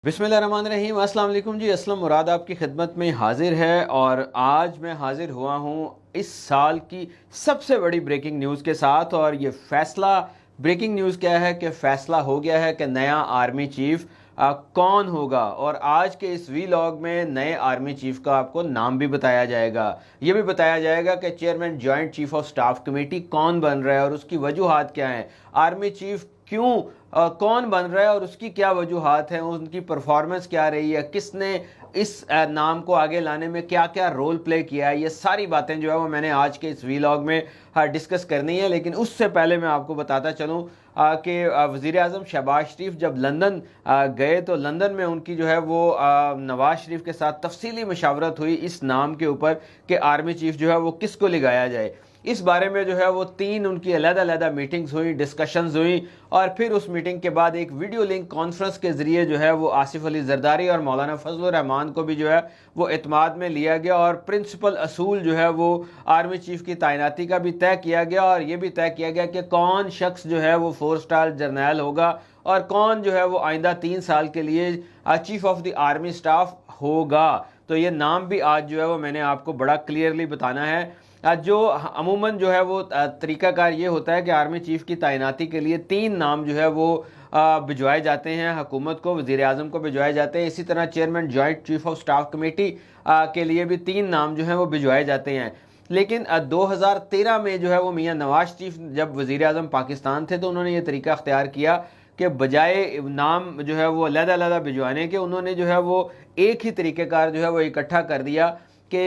बिस्मिल्लाहिर्रहमानिर्रहीम। अस्सलाम वालेकुम जी। असलम मुराद आपकी खिदमत में हाजिर है और आज मैं हाजिर हुआ हूँ इस साल की सबसे बड़ी ब्रेकिंग न्यूज़ के साथ। और ये फैसला ब्रेकिंग न्यूज़ क्या है कि फ़ैसला हो गया है कि नया आर्मी चीफ़ कौन होगा। और आज के इस वीलॉग में नए आर्मी चीफ़ का आपको नाम भी बताया जाएगा। ये भी बताया जाएगा कि chairman joint chief of staff committee कौन बन रहा है और उसकी वजूहात क्या हैं। आर्मी चीफ़ क्यों कौन बन रहा है और उसकी क्या वजूहात हैं, उनकी परफॉर्मेंस क्या रही है, किसने इस नाम को आगे लाने में क्या क्या रोल प्ले किया है। ये सारी बातें जो है वो मैंने आज के इस वीलॉग में डिस्कस करनी है। लेकिन उससे पहले मैं आपको बताता चलूँ कि वज़ीर आज़म शहबाज शरीफ जब लंदन गए तो लंदन में उनकी जो है वो नवाज शरीफ के साथ तफसीली मशावरत हुई इस नाम के ऊपर कि आर्मी चीफ जो है वो किसको लगाया जाए। इस बारे में जो है वो 3 उनकी अलग-अलग मीटिंग्स हुई, डिस्कशंस हुई और फिर उस मीटिंग के बाद एक वीडियो लिंक कॉन्फ्रेंस के ज़रिए जो है वो आसिफ अली जरदारी और मौलाना फजल रहमान को भी जो है वो एतमाद में लिया गया और प्रिंसिपल असूल जो है वो आर्मी चीफ की तैनाती का भी तय किया गया। और ये भी तय किया गया कि कौन शख्स जो है वो 4 स्टार जर्नैल होगा और कौन जो है वो आइंदा 3 साल के लिए chief of the army staff होगा। तो ये नाम भी आज जो है वो मैंने आपको बड़ा क्लियरली बताना है। जो अमूमन जो है वो तरीकाकार ये होता है कि आर्मी चीफ की तैनाती के लिए 3 नाम जो है वो भिजवाए जाते हैं हुकूमत को, वज़ीर आज़म को भिजवाए जाते हैं। इसी तरह chairman joint chief of staff committee के लिए भी 3 नाम जो है वो भिजवाए जाते हैं। लेकिन 2013 में जो है वो मियाँ नवाज शरीफ जब वज़ीर आज़म पाकिस्तान थे तो उन्होंने ये तरीका अख्तियार किया कि बजाय नाम जो है वो अलग-अलग भिजवाने के, उन्होंने जो है वो एक ही तरीक़ेकार जो है वो इकट्ठा कर दिया कि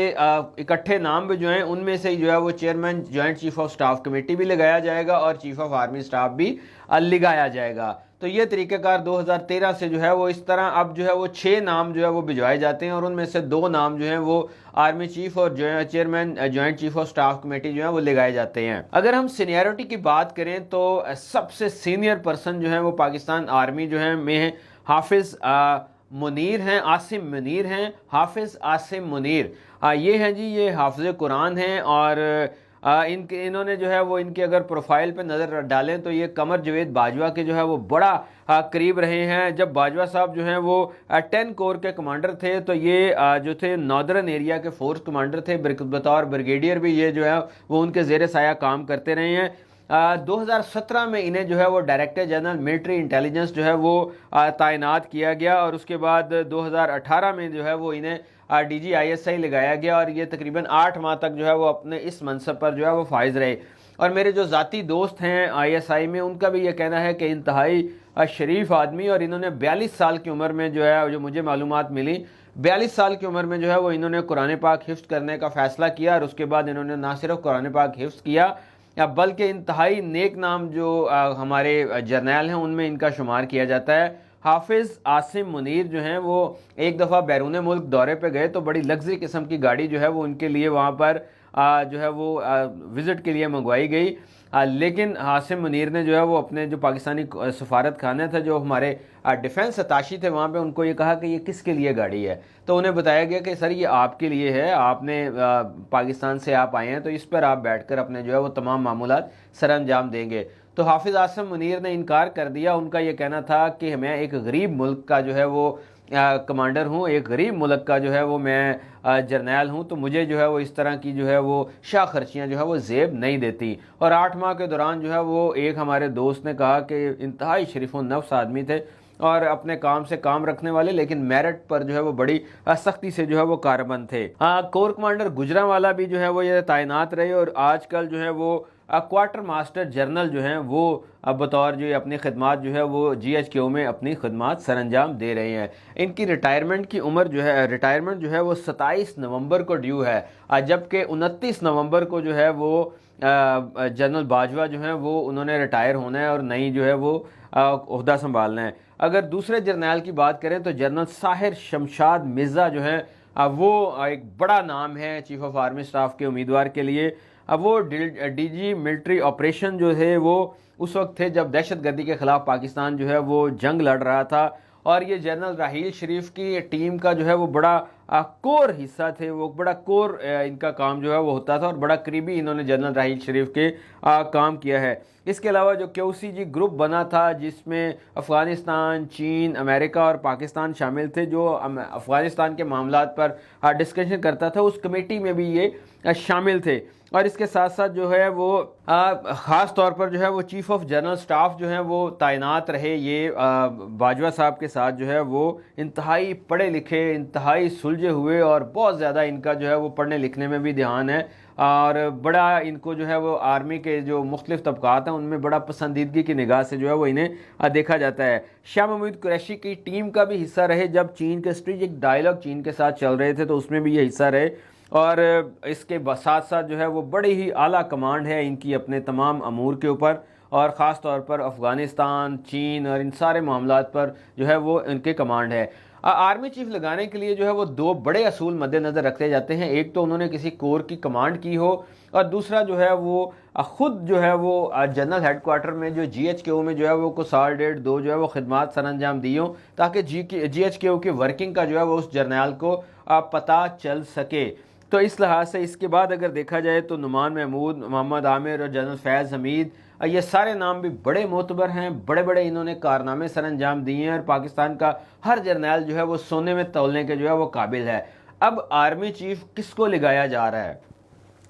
इकट्ठे नाम भी जो हैं उनमें से जो है वो chairman joint chief of staff committee भी लगाया जाएगा और चीफ ऑफ आर्मी स्टाफ भी लगाया जाएगा। तो ये तरीक़ेकार 2013 से जो है वो इस तरह अब जो है वो 6 नाम जो है वो भिजवाए जाते हैं और उनमें से 2 नाम जो हैं वो आर्मी चीफ और chairman joint chief of staff committee जो है वो लगाए जाते हैं। अगर हम सीनियरिटी की बात करें तो सबसे सीनियर पर्सन जो है वो पाकिस्तान आर्मी जो है में हाफिज़ मुनीर हैं, आसिम मुनीर हैं, हाफिज़ आसिम मुनीर ये हैं जी, ये हाफिज़ कुरान हैं। और इन्होंने जो है वो इनके अगर प्रोफाइल पे नज़र डालें तो ये कमर जवेद बाजवा के जो है वो बड़ा करीब रहे हैं। जब बाजवा साहब जो हैं वो 10 कोर के कमांडर थे तो ये जो थे नॉर्दर्न एरिया के फोर्स कमांडर थे, बतौर ब्रिगेडियर भी ये जो है वो उनके ज़ेर साया काम करते रहे हैं। 2017 में इन्हें जो है वो डायरेक्टर जनरल मिलिट्री इंटेलिजेंस जो है वो तैनात किया गया और उसके बाद 2018 में जो है वो इन्हें DGISI लगाया गया और ये तकरीबन 8 माह तक जो है वो अपने इस मनसब पर जो है वो फाइज रहे। और मेरे जो ज़ाती दोस्त हैं ISI में, उनका भी ये कहना है कि इंतहाई शरीफ आदमी, और इन्होंने 42 साल की उम्र में जो है, जो मुझे मालूमात मिली, 42 साल की उम्र में जो है वो इन्होंने कुरान पाक हिफ्ज़ करने का फ़ैसला किया और उसके बाद इन्होंने ना सिर्फ कुरान पाक हिफ्ज़ किया बल्कि इंतहाई नेक नाम जो हमारे जर्नैल हैं उनमें इनका शुमार किया जाता है। हाफिज़ आसिम मुनीर जो हैं वो एक दफ़ा बैरून मुल्क दौरे पे गए तो बड़ी लग्जरी किस्म की गाड़ी जो है वो उनके लिए वहाँ पर जो है वो विज़िट के लिए मंगवाई गई। लेकिन आसिम मुनीर ने जो है वो अपने जो पाकिस्तानी सफारत खाने था, जो हमारे डिफेंस अताशी थे वहाँ पे, उनको ये कहा कि ये किसके लिए गाड़ी है। तो उन्हें बताया गया कि सर ये आपके लिए है, आपने पाकिस्तान से आप आए हैं तो इस पर आप बैठकर अपने जो है वो तमाम मामूलात सर अंजाम देंगे। तो हाफिज़ आसिम मुनीर ने इनकार कर दिया। उनका ये कहना था कि मैं एक गरीब मुल्क का जो है वो कमांडर हूँ, एक गरीब मुल्क का जो है वो मैं जर्नैल हूँ, तो मुझे जो है वो इस तरह की जो है वो शाह खर्चियाँ जो है वो जेब नहीं देती। और 8 माह के दौरान जो है वो एक हमारे दोस्त ने कहा कि इंतहाई शरीफ़ नफ्स आदमी थे और अपने काम से काम रखने वाले, लेकिन मेरिट पर जो है वो बड़ी सख्ती से जो है वो कारबंद थे। कोर कमांडर गुजरांवाला भी जो है वो ये तैनात रहे और आजकल जो है वो क्वार्टर मास्टर जनरल जो हैं वो बतौर जो अपनी खिदमात जो है वो GHQ में अपनी खिदमात सर अंजाम दे रहे हैं। इनकी रिटायरमेंट की उम्र जो है, रिटायरमेंट जो है वो 27 नवंबर को ड्यू है, जबकि 29 नवंबर को जो है वो जनरल बाजवा जो हैं वो उन्होंने रिटायर होना है और नई जो है वो ओहदा संभालना है। अगर दूसरे जर्नैल की बात करें तो जनरल साहिर शमशाद मिर्ज़ा जो हैं वो एक बड़ा नाम है चीफ ऑफ आर्मी स्टाफ के उम्मीदवार के लिए। अब वो DG मिलिट्री ऑपरेशन जो है वो उस वक्त थे जब दहशतगर्दी के ख़िलाफ़ पाकिस्तान जो है वो जंग लड़ रहा था और ये जनरल राहील शरीफ की टीम का जो है वो बड़ा कोर हिस्सा थे, वो बड़ा कोर इनका काम जो है वो होता था और बड़ा करीबी इन्होंने जनरल राहील शरीफ के काम किया है। इसके अलावा जो QCG ग्रुप बना था जिसमें अफ़गानिस्तान, चीन, अमेरिका और पाकिस्तान शामिल थे, जो अफ़गानिस्तान के मामलात पर डिस्कशन करता था, उस कमेटी में भी ये शामिल थे। और इसके साथ साथ जो है वो ख़ास तौर पर जो है वो चीफ़ ऑफ जनरल स्टाफ जो है वो तैनात रहे। ये बाजवा साहब के साथ जो है वो इंतहाई पढ़े लिखे, इंतहाई सुलझे हुए और बहुत ज़्यादा इनका जो है वो पढ़ने लिखने में भी ध्यान है और बड़ा इनको जो है वो आर्मी के जो मुख्तलिफ तबकात हैं उनमें बड़ा पसंदीदगी की निगाह से जो है वो इन्हें देखा जाता है। शाह महमूद कुरैशी की टीम का भी हिस्सा रहे जब चीन के स्ट्रेटेजिक डायलॉग चीन के साथ चल रहे थे, तो उसमें भी ये हिस्सा रहे। और इसके साथ साथ जो है वो बड़ी ही आला कमांड है इनकी अपने तमाम अमूर के ऊपर, और ख़ास तौर पर अफ़गानिस्तान, चीन और इन सारे मामलात पर जो है वो इनके कमांड है। आर्मी चीफ लगाने के लिए जो है वो दो बड़े असूल मद्देनज़र रखते जाते हैं। एक तो उन्होंने किसी कोर की कमांड की हो, और दूसरा जो है वो ख़ुद जो है वो जनरल हेडक्वार्टर में जो GHQ में जो है वो को साल डेढ़ दो जो है वो खिदमात सर अंजाम दी हो, ताकि GHQ की वर्किंग का जो है वो उस जर्नल को पता चल सके। तो इस लिहाज से इसके बाद अगर देखा जाए तो नुमान महमूद, मोहम्मद आमिर और जनरल फैज़ हमीद, ये सारे नाम भी बड़े मोतबर हैं, बड़े बड़े इन्होंने कारनामे सर अंजाम दिए हैं और पाकिस्तान का हर जर्नल जो है वो सोने में तौलने के जो है वो काबिल है। अब आर्मी चीफ किसको लगाया जा रहा है?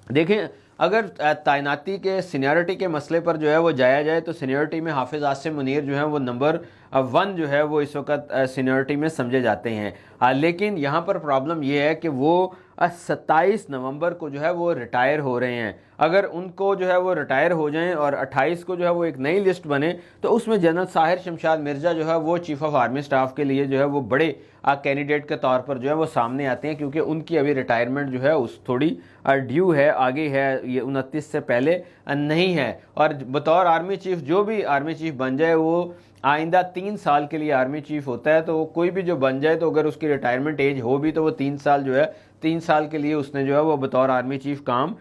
देखें, अगर तैनाती के सीनियरिटी के मसले पर जो है वो जाया जाए तो सीनियरिटी में हाफिज़ आसिम मुनीर जो है वो नंबर 1 जो है वो इस वक्त सीनियरिटी में समझे जाते हैं। लेकिन यहाँ पर प्रॉब्लम ये है कि वो 27 नवंबर को जो है वो रिटायर हो रहे हैं। अगर उनको जो है वो रिटायर हो जाएं और 28 को जो है वो एक नई लिस्ट बने तो उसमें जनरल साहिर शमशाद मिर्ज़ा जो है वो चीफ़ ऑफ आर्मी स्टाफ के लिए जो है वो बड़े कैंडिडेट के तौर पर जो है वो सामने आते हैं, क्योंकि उनकी अभी रिटायरमेंट जो है उस थोड़ी ड्यू है, आगे है, ये 29 से पहले नहीं है। और बतौर आर्मी चीफ जो भी आर्मी चीफ बन जाए वो आइंदा 3 साल के लिए आर्मी चीफ होता है। तो कोई भी जो बन जाए तो अगर उसकी रिटायरमेंट एज हो भी तो वो 3 साल जो है 3 साल के लिए उसने जो है वो बतौर आर्मी चीफ काम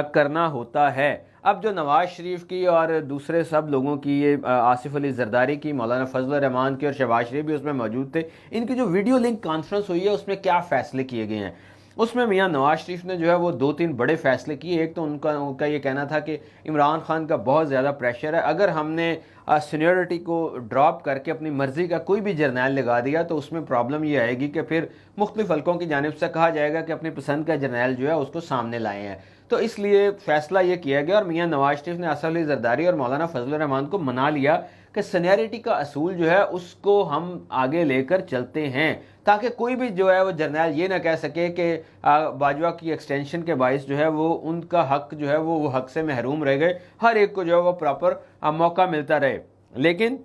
करना होता है। अब जो नवाज शरीफ की और दूसरे सब लोगों की, ये आसिफ अली जरदारी की, मौलाना फजल रहमान की और शहबाज शरीफ भी उसमें मौजूद थे, इनकी जो वीडियो लिंक कॉन्फ्रेंस हुई है उसमें क्या फ़ैसले किए गए हैं, उसमें मियां नवाज शरीफ ने जो है वो 2-3 बड़े फ़ैसले किए। एक तो उनका ये कहना था कि इमरान खान का बहुत ज़्यादा प्रेशर है, अगर हमने सीनियरिटी को ड्रॉप करके अपनी मर्ज़ी का कोई भी जर्नल लगा दिया तो उसमें प्रॉब्लम ये आएगी कि फिर मुख्तलिफ हल्कों की जानिब से कहा जाएगा कि अपनी पसंद का जर्नल जो है उसको सामने लाए हैं। तो इसलिए फ़ैसला ये किया गया और मियां नवाज शरीफ ने आसिफ अली जरदारी और मौलाना फजल रहमान को मना लिया कि सीनियरिटी का असूल जो है उसको हम आगे लेकर चलते हैं, ताकि कोई भी जो है वो जर्नल ये ना कह सके कि बाजवा की एक्सटेंशन के बायस जो है वो उनका हक जो है वो हक से महरूम रह गए, हर एक को जो है वो प्रॉपर मौका मिलता रहे। लेकिन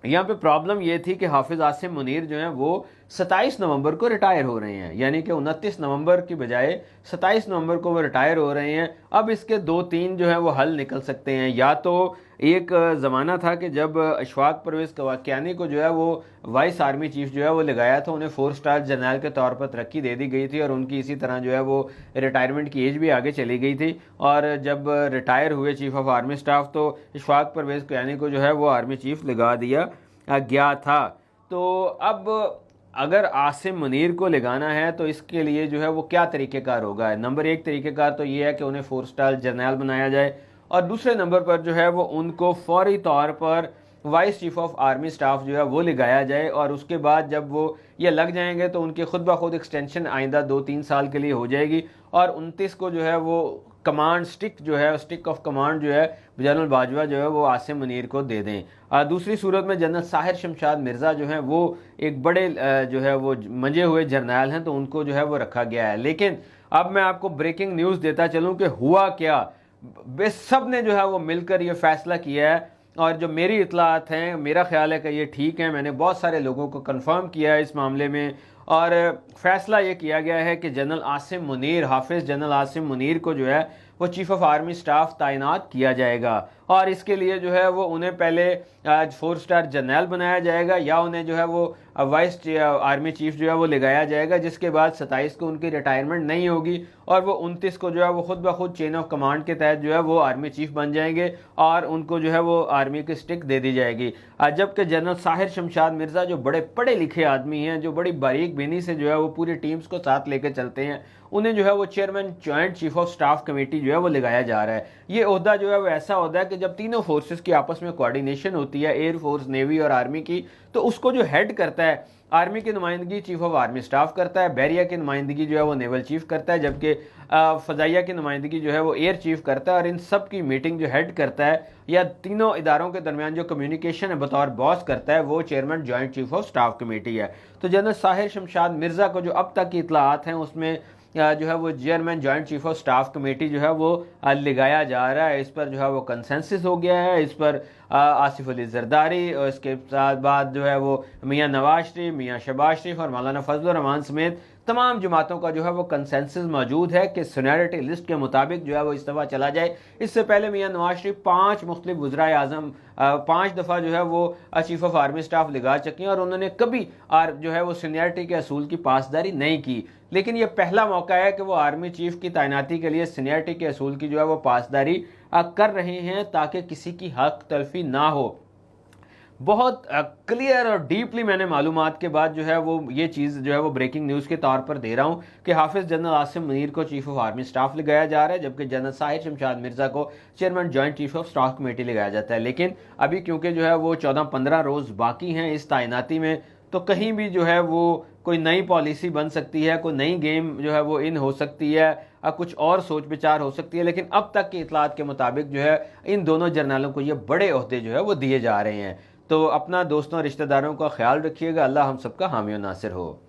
यहाँ पे प्रॉब्लम ये थी कि हाफिज़ आसिम मुनीर जो हैं वो 27 नवंबर को रिटायर हो रहे हैं, यानी कि 29 नवंबर की बजाय 27 नवंबर को वो रिटायर हो रहे हैं। अब इसके 2-3 जो है वो हल निकल सकते हैं। या तो एक ज़माना था कि जब अशफाक परवेज़ कियानी को जो है वो वाइस आर्मी चीफ जो है वो लगाया था, उन्हें 4 स्टार जनरल के तौर पर तरक्की दे दी गई थी और उनकी इसी तरह जो है वो रिटायरमेंट की एज भी आगे चली गई थी। और जब रिटायर हुए चीफ ऑफ आर्मी स्टाफ तो अशफाक परवेज़ कियानी को जो है वो आर्मी चीफ लगा दिया गया था। तो अब अगर आसिम मुनीर को लगाना है तो इसके लिए जो है वो क्या तरीक़ेकार होगा? नंबर 1 तरीक़ेकार तो ये है कि उन्हें 4 स्टार जनरल बनाया जाए, और दूसरे नंबर पर जो है वो उनको फौरी तौर पर vice chief of army staff जो है वो लगाया जाए, और उसके बाद जब वो ये लग जाएंगे तो उनकी खुद ब खुद एक्सटेंशन आइंदा 2-3 साल के लिए हो जाएगी, और 29 को जो है वो कमांड स्टिक ऑफ कमांड जो है जनरल बाजवा जो है वो आसिम मुनीर को दे दें। दूसरी सूरत में जनरल साहिर शमशाद मिर्ज़ा जो हैं वो एक बड़े जो है वो मंजे हुए जर्नल हैं, तो उनको जो है वो रखा गया है। लेकिन अब मैं आपको ब्रेकिंग न्यूज़ देता चलूँ कि हुआ क्या। बस सब ने जो है वो मिलकर ये फ़ैसला किया है, और जो मेरी इतलात हैं मेरा ख्याल है कि ये ठीक है। मैंने बहुत सारे लोगों को कंफर्म किया है इस मामले में, और फ़ैसला ये किया गया है कि जनरल आसिम मुनीर, हाफिज़ जनरल आसिम मुनीर को जो है वो चीफ़ ऑफ आर्मी स्टाफ तैनात किया जाएगा, और इसके लिए जो है वो उन्हें पहले 4 स्टार जनरल बनाया जाएगा, या उन्हें जो है वो वाइस आर्मी चीफ जो है वो लगाया जाएगा, जिसके बाद 27 को उनकी रिटायरमेंट नहीं होगी और वो 29 को जो है वो खुद ब खुद चेन ऑफ कमांड के तहत जो है वो आर्मी चीफ बन जाएंगे और उनको जो है वो आर्मी की स्टिक दे दी जाएगी। जबकि जनरल साहिर शमशाद मिर्ज़ा जो बड़े पढ़े लिखे आदमी हैं, जो बड़ी बारीक बीनी से जो है वो पूरी टीम्स को साथ लेकर चलते हैं, उन्हें जो है वो chairman joint chief of staff committee जो है वो लगाया जा रहा है। ये ओहदा जो है वो ऐसा ओहदा है कि जब तीनों फोर्सेस की आपस में कोऑर्डिनेशन होती है, एयर फोर्स, नेवी और आर्मी की, तो उसको जो हेड करता है, आर्मी की नुमाइंदगी चीफ ऑफ आर्मी स्टाफ करता है, बैरिया की नुमाइंदगी जो है वो नेवल चीफ करता है, जबकि फ़ज़ाइया की नुमाइंदगी जो है वो एयर चीफ करता है। और इन सब की मीटिंग जो हेड करता है या तीनों इदारों के दरमियान जो कम्युनिकेशन है बतौर बॉस करता है, वो chairman joint chief of staff committee है। तो जनरल साहिर शमशाद मिर्ज़ा को जो अब तक की इतलात हैं उसमें जो है वो chairman joint chief of staff committee जो है वो लगाया जा रहा है। इस पर जो है वो कंसेंसस हो गया है। इस पर आसिफ अली जरदारी और इसके साथ बाद जो है वो मियाँ नवाज शरीफ, मियाँ शहबाज शरीफ और मौलाना फजलुर रहमान समेत तमाम जमातों का जो है वो कंसेंसस मौजूद है कि सीनियरिटी लिस्ट के मुताबिक जो है वो इस्तीफा चला जाए। इससे पहले मियाँ नवाज शरीफ 5 मुख्तलिफ वज़राए आज़म 5 दफ़ा जो है वो चीफ ऑफ आर्मी स्टाफ लगा चुके हैं और उन्होंने कभी जो है वो सीनियरिटी के असूल की पासदारी नहीं की। लेकिन ये पहला मौका है कि वो आर्मी चीफ की तैनाती के लिए सीनियरिटी के असूल की जो है वो पासदारी कर रहे हैं ताकि किसी की हक तलफी ना हो। बहुत क्लियर और डीपली मैंने मालूमात के बाद जो है वो ये चीज़ जो है वो ब्रेकिंग न्यूज़ के तौर पर दे रहा हूँ कि हाफिज़ जनरल आसिम मुनीर को चीफ ऑफ आर्मी स्टाफ लगाया जा रहा है, जबकि जनरल साहिर शमशाद मिर्ज़ा को chairman joint chief of staff committee लगाया जाता है। लेकिन अभी क्योंकि जो है वो 14-15 रोज़ बाकी हैं इस तैनाती में, तो कहीं भी जो है वो कोई नई पॉलिसी बन सकती है, कोई नई गेम जो है वो इन हो सकती है, कुछ और सोच विचार हो सकती है। लेकिन अब तक की इतलात के मुताबिक जो है इन दोनों जर्नलों को ये बड़े ओहदे जो है वो दिए जा रहे हैं। तो अपना दोस्तों रिश्तेदारों का ख्याल रखिएगा। अल्लाह हम सबका हामी और नासिर हो।